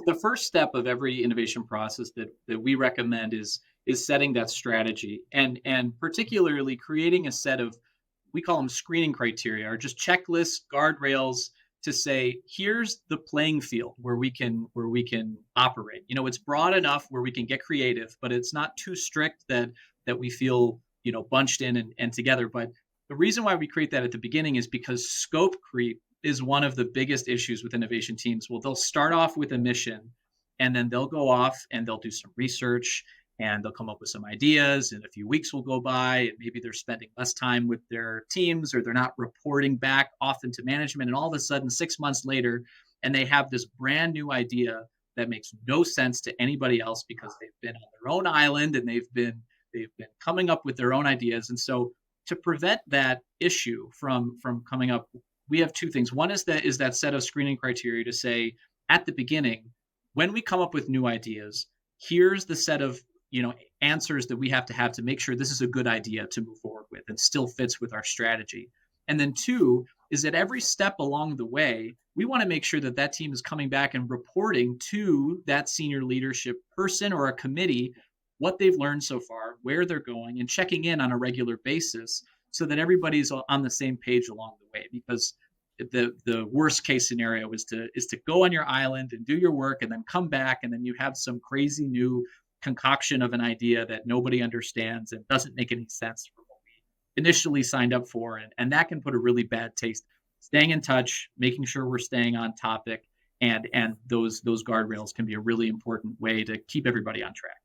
the first step of every innovation process that we recommend is setting that strategy and particularly creating a set of, we call them screening criteria, or just checklists, guardrails to say, here's the playing field where we can operate. It's broad enough where we can get creative, but it's not too strict that we feel, bunched in and together. But the reason why we create that at the beginning is because scope creep is one of the biggest issues with innovation teams. Well, they'll start off with a mission, and then they'll go off and they'll do some research, and they'll come up with some ideas, and a few weeks will go by, and maybe they're spending less time with their teams, or they're not reporting back often to management, and all of a sudden 6 months later, and they have this brand new idea that makes no sense to anybody else because they've been on their own island, and they've been coming up with their own ideas. And so to prevent that issue from coming up, we have two things. One is that set of screening criteria to say, at the beginning, when we come up with new ideas, here's the set of answers that we have to make sure this is a good idea to move forward with and still fits with our strategy. And then two is that every step along the way, we want to make sure that that team is coming back and reporting to that senior leadership person or a committee what they've learned so far, where they're going, and checking in on a regular basis so that everybody's on the same page along the way. Because the worst case scenario is to go on your island and do your work and then come back, and then you have some crazy new concoction of an idea that nobody understands and doesn't make any sense for what we initially signed up for, and that can put a really bad taste. Staying in touch, making sure we're staying on topic, and those guardrails can be a really important way to keep everybody on track.